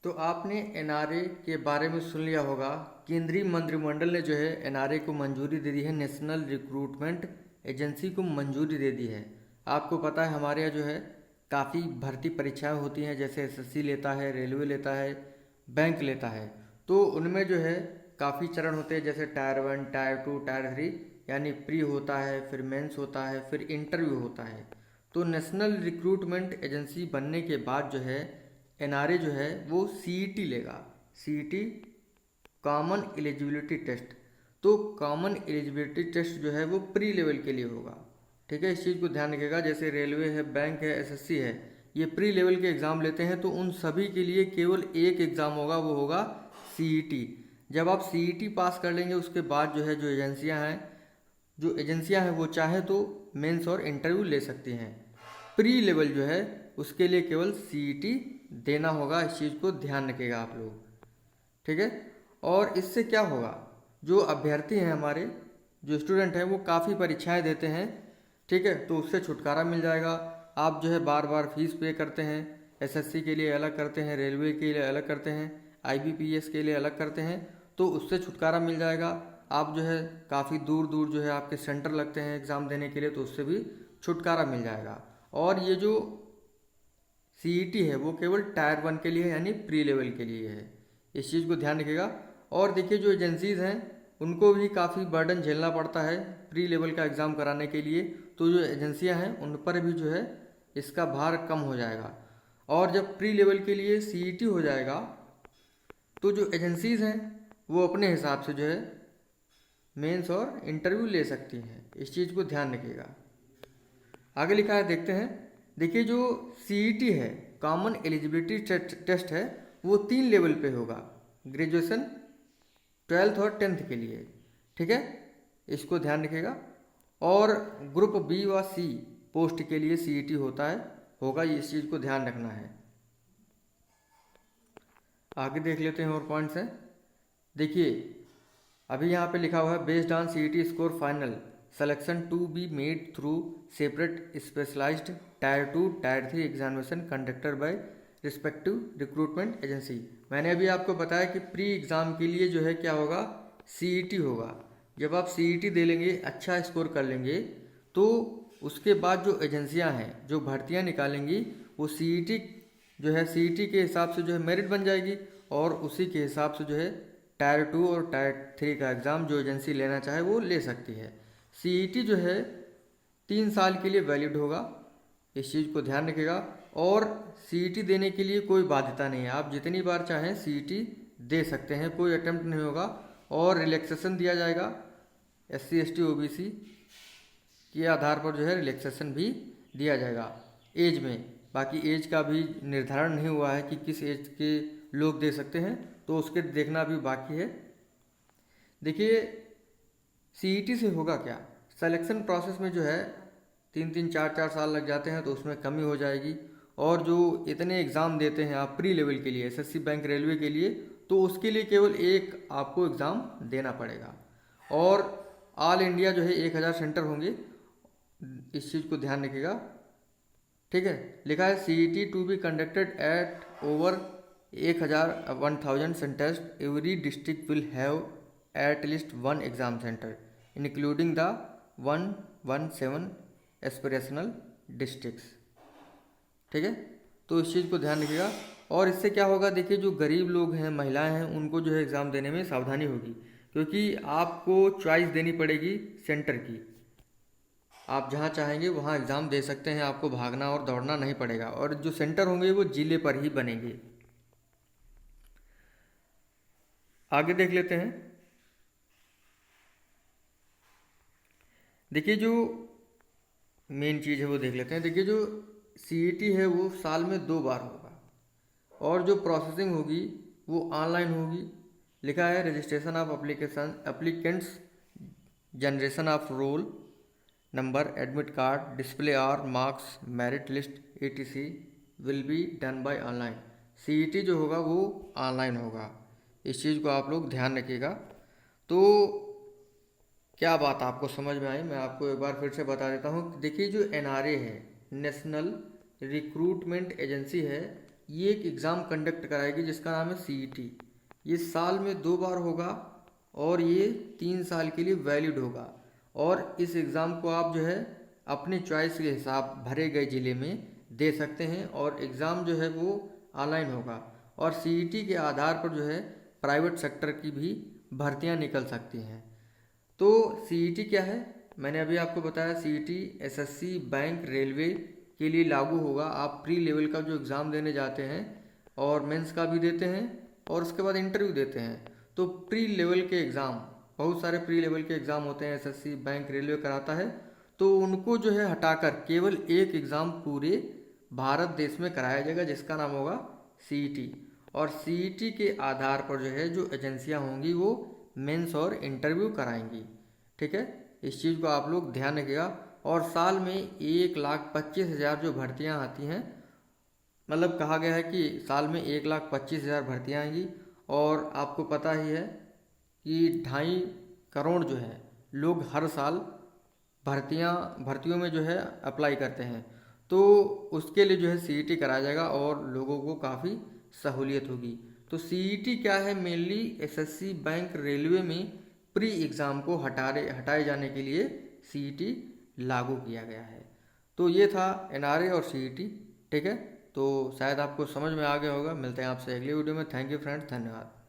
तो आपने एनआरए के बारे में सुन लिया होगा। केंद्रीय मंत्रिमंडल ने जो है एनआरए को मंजूरी दे दी है, नेशनल रिक्रूटमेंट एजेंसी को मंजूरी दे दी है। आपको पता है हमारे यहाँ जो है काफ़ी भर्ती परीक्षाएं होती हैं, जैसे एसएससी लेता है, रेलवे लेता है, बैंक लेता है। तो उनमें जो है काफ़ी चरण होते हैं, जैसे टायर 1, टायर 2, टायर 3, यानी प्री होता है, फिर मेंस होता है, फिर इंटरव्यू होता है। तो नेशनल रिक्रूटमेंट एजेंसी बनने के बाद जो है एनआरए जो है वो सीईटी लेगा। CET common eligibility test. तो कॉमन एलिजिबिलिटी टेस्ट जो है वो प्री लेवल के लिए होगा। ठीक है, इस चीज़ को ध्यान रखिएगा। जैसे रेलवे है, बैंक है, एसएससी है, ये प्री लेवल के एग्ज़ाम लेते हैं, तो उन सभी के लिए केवल एक एग्ज़ाम होगा, वो होगा सीईटी। जब आप सीईटी पास कर लेंगे उसके बाद जो है जो एजेंसियां हैं वो चाहे तो मेंस और इंटरव्यू ले सकती हैं। प्री लेवल जो है उसके लिए केवल सीईटी देना होगा। इस चीज़ को ध्यान रखिएगा आप लोग। ठीक है, और इससे क्या होगा, जो अभ्यर्थी हैं हमारे, जो स्टूडेंट हैं, वो काफ़ी परीक्षाएं देते हैं। ठीक है, तो उससे छुटकारा मिल जाएगा। आप जो है बार बार फीस पे करते हैं, एसएससी के लिए अलग करते हैं, रेलवे के लिए अलग करते हैं, आईबीपीएस के लिए अलग करते हैं, तो उससे छुटकारा मिल जाएगा। आप जो है काफ़ी दूर दूर जो है आपके सेंटर लगते हैं एग्ज़ाम देने के लिए, तो उससे भी छुटकारा मिल जाएगा। और ये जो सीईटी है वो केवल टायर 1 के लिए है, यानी प्री लेवल के लिए है। इस चीज़ को ध्यान रखिएगा। और देखिए जो एजेंसीज़ हैं उनको भी काफ़ी बर्डन झेलना पड़ता है प्री लेवल का एग्ज़ाम कराने के लिए। तो जो एजेंसियां हैं उन पर भी जो है इसका भार कम हो जाएगा। और जब प्री लेवल के लिए सीईटी हो जाएगा तो जो एजेंसीज़ हैं वो अपने हिसाब से जो है मेंस और इंटरव्यू ले सकती हैं। इस चीज़ को ध्यान रखिएगा। आगे लिखा है, देखते हैं। देखिए जो सीईटी है, कॉमन एलिजिबिलिटी टेस्ट है, वो 3 लेवल पे होगा, ग्रेजुएशन, 12th और 10th के लिए। ठीक है, इसको ध्यान रखिएगा। और ग्रुप बी व सी पोस्ट के लिए सीईटी होगा, इस चीज़ को ध्यान रखना है। आगे देख लेते हैं और पॉइंट्स हैं। देखिए अभी यहाँ पे लिखा हुआ है, based on CET score final selection to be made through separate specialized tier 2 tier 3 examination conducted by respective recruitment agency. मैंने अभी आपको बताया कि प्री एग्ज़ाम के लिए जो है क्या होगा, सीईटी होगा। जब आप सीईटी दे लेंगे, अच्छा स्कोर कर लेंगे, तो उसके बाद जो एजेंसियां हैं जो भर्तियां निकालेंगी, वो सीईटी जो है सीईटी के हिसाब से जो है मेरिट बन जाएगी, और उसी के हिसाब से जो है टायर 2 और टायर 3 का एग्ज़ाम जो एजेंसी लेना चाहे वो ले सकती है। सीईटी जो है 3 साल के लिए वैलिड होगा, इस चीज़ को ध्यान रखिएगा। और सीईटी देने के लिए कोई बाध्यता नहीं है, आप जितनी बार चाहें सीईटी दे सकते हैं, कोई अटेम्प्ट नहीं होगा। और रिलैक्सेशन दिया जाएगा, एससी एसटी ओबीसी के आधार पर जो है रिलैक्सेशन भी दिया जाएगा एज में। बाकी एज का भी निर्धारण नहीं हुआ है कि किस एज के लोग दे सकते हैं, तो उसके देखना भी बाकी है। देखिए सीईटी से होगा क्या, सिलेक्शन प्रोसेस में जो है 3-3 4-4 साल लग जाते हैं, तो उसमें कमी हो जाएगी। और जो इतने एग्ज़ाम देते हैं आप प्री लेवल के लिए, एसएससी, बैंक, रेलवे के लिए, तो उसके लिए केवल एक आपको एग्ज़ाम देना पड़ेगा। और ऑल इंडिया जो है 1000 सेंटर होंगे, इस चीज़ को ध्यान रखिएगा। ठीक है, लिखा है CET to be conducted at over 1000 centres, every district will have at least one exam center including the 117 aspirational districts। ठीक है, तो इस चीज़ को ध्यान रखिएगा। और इससे क्या होगा, देखिए जो गरीब लोग हैं, महिलाएं हैं, उनको जो है एग्ज़ाम देने में सावधानी होगी, क्योंकि आपको चॉइस देनी पड़ेगी सेंटर की। आप जहाँ चाहेंगे वहाँ एग्ज़ाम दे सकते हैं, आपको भागना और दौड़ना नहीं पड़ेगा। और जो सेंटर होंगे वो जिले पर ही बनेंगे। आगे देख लेते हैं। देखिए जो मेन चीज़ है वो देख लेते हैं। देखिए जो सीईटी है वो साल में 2 बार होगा, और जो प्रोसेसिंग होगी वो ऑनलाइन होगी। लिखा है registration of applicants, generation of roll number, admit card, display और marks, merit list etc will be done by online. CET जो होगा वो ऑनलाइन होगा, इस चीज़ को आप लोग ध्यान रखिएगा। तो क्या बात आपको समझ में आई, मैं आपको एक बार फिर से बता देता हूँ। देखिए जो एनआरए है, नेशनल रिक्रूटमेंट एजेंसी है, ये एक एग्ज़ाम कंडक्ट कराएगी जिसका नाम है सीईटी। ये साल में 2 बार होगा और ये 3 साल के लिए वैलिड होगा। और इस एग्ज़ाम को आप जो है अपनी चॉइस के हिसाब भरे गए ज़िले में दे सकते हैं और एग्ज़ाम जो है वो ऑनलाइन होगा। और सीईटी के आधार पर जो है प्राइवेट सेक्टर की भी भर्तियां निकल सकती हैं। तो सीईटी क्या है, मैंने अभी आपको बताया। सीईटी एसएससी, बैंक, रेलवे के लिए लागू होगा। आप प्री लेवल का जो एग्ज़ाम देने जाते हैं और मेंस का भी देते हैं और उसके बाद इंटरव्यू देते हैं। तो प्री लेवल के एग्ज़ाम, बहुत सारे प्री लेवल के एग्ज़ाम होते हैं, एसएससी, बैंक, रेलवे कराता है। तो उनको जो है हटाकर केवल एक एग्ज़ाम पूरे भारत देश में कराया जाएगा जिसका नाम होगा सीईटी। और सीईटी के आधार पर जो है जो एजेंसियां होंगी वो मेंस और इंटरव्यू कराएंगी। ठीक है, इस चीज़ को आप लोग ध्यान रखिएगा। और साल में 1,25,000 जो भर्तियां आती हैं, मतलब कहा गया है कि साल में 1,25,000 भर्तियां आएंगी। और आपको पता ही है कि 2.5 करोड़ जो है लोग हर साल भर्तियों में जो है अप्लाई करते हैं। तो उसके लिए जो है सीईटी कराया जाएगा और लोगों को काफ़ी सहूलियत होगी। तो सीईटी क्या है, मेनली एसएससी, बैंक, रेलवे में प्री एग्ज़ाम को हटाए जाने के लिए सीईटी लागू किया गया है। तो ये था एनआरए और सीईटी। ठीक है, तो शायद आपको समझ में आ गया होगा। मिलते हैं आपसे अगली वीडियो में। थैंक यू फ्रेंड्स, धन्यवाद।